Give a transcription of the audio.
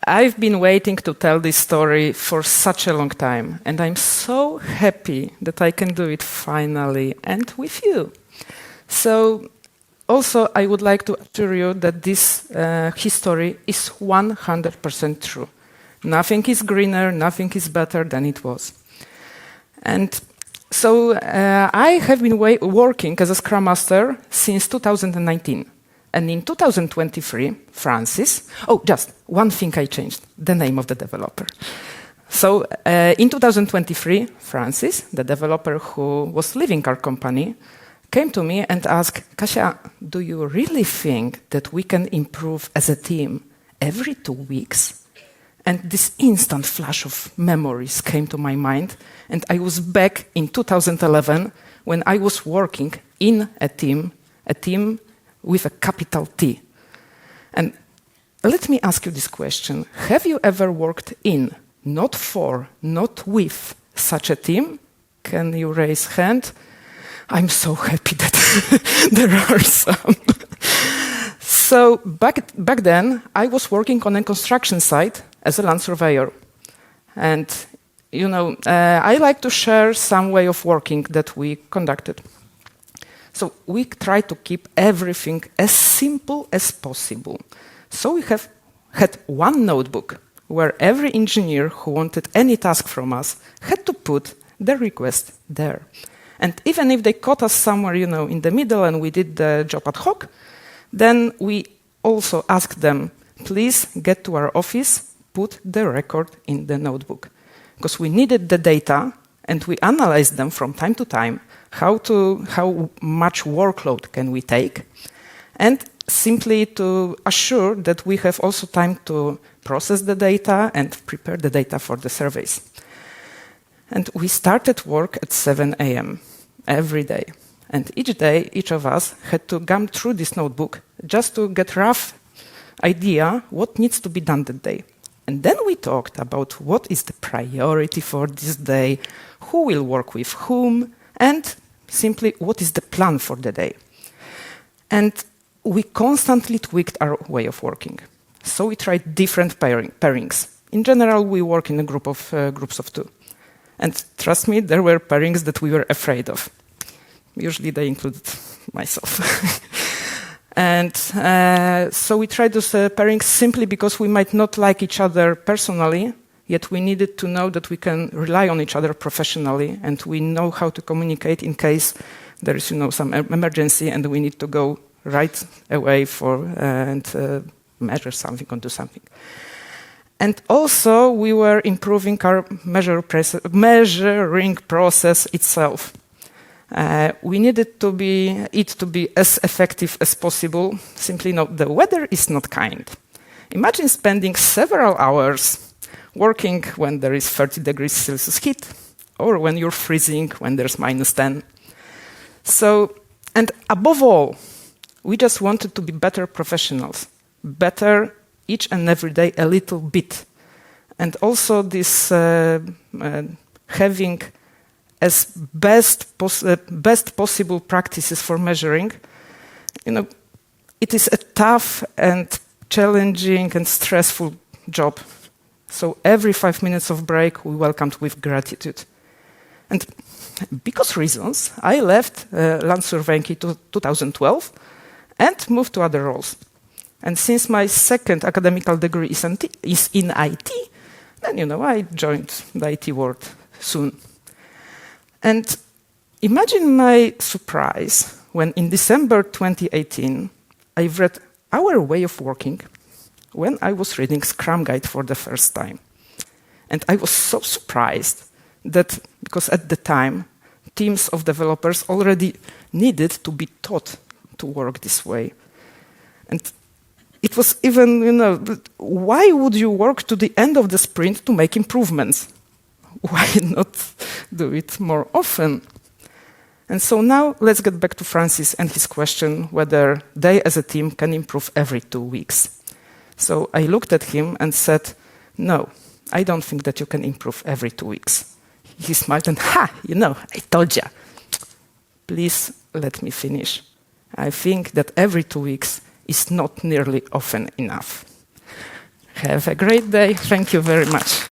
I've been waiting to tell this story for such a long time, and I'm so happy that I can do it finally and with you. So, also, I would like to assure you that this history is 100% true. Nothing is greener, nothing is better than it was. And so, I have been working as a Scrum Master since 2019. And in 2023, Francis... Oh, just one thing I changed, the name of the developer. So, in 2023, Francis, the developer who was leaving our company, came to me and asked, Kasia, do you really think that we can improve as a team every 2 weeks? And this instant flash of memories came to my mind, and I was back in 2011 when I was working in a team with a capital T. And let me ask you this question. Have you ever worked in, not for, not with such a team? Can you raise hand? I'm so happy that there are some. So back then, I was working on a construction site as a land surveyor. And, you know, I like to share some way of working that we conducted. So we try to keep everything as simple as possible. So we had one notebook where every engineer who wanted any task from us had to put the request there. And even if they caught us somewhere, you know, in the middle and we did the job ad hoc, then we also asked them, please get to our office, put the record in the notebook. Because we needed the data and we analyzed them from time to time, how much workload can we take, and simply to assure that we have also time to process the data and prepare the data for the surveys. And we started work at 7 a.m. every day. And each day, each of us had to gum through this notebook just to get a rough idea what needs to be done that day. And then we talked about what is the priority for this day, who will work with whom, and simply what is the plan for the day. And we constantly tweaked our way of working. So we tried different pairings. In general, we work in a groups of 2. And trust me, there were pairings that we were afraid of. Usually they included myself. And so we tried those pairings simply because we might not like each other personally, yet we needed to know that we can rely on each other professionally, and we know how to communicate in case there is, you know, some emergency and we need to go right away and measure something or do something. And also, we were improving our measuring process itself. We needed it to be as effective as possible. Simply, the weather is not kind. Imagine spending several hours working when there is 30 degrees Celsius heat, or when you're freezing when there's -10. So, and above all, we just wanted to be better professionals, better each and every day a little bit. And also this having as best possible practices for measuring, it is a tough and challenging and stressful job. So every 5 minutes of break, we welcomed with gratitude. And because reasons, I left land surveying in 2012 and moved to other roles. And since my second academical degree is in IT, then, I joined the IT world soon. And imagine my surprise when in December 2018, I read our way of working when I was reading Scrum Guide for the first time. And I was so surprised that, because at the time, teams of developers already needed to be taught to work this way. And it was even, why would you work to the end of the sprint to make improvements? Why not do it more often? And so now let's get back to Francis and his question whether they as a team can improve every 2 weeks. So I looked at him and said, no, I don't think that you can improve every 2 weeks. He smiled and, I told you. Please let me finish. I think that every 2 weeks is not nearly often enough. Have a great day. Thank you very much.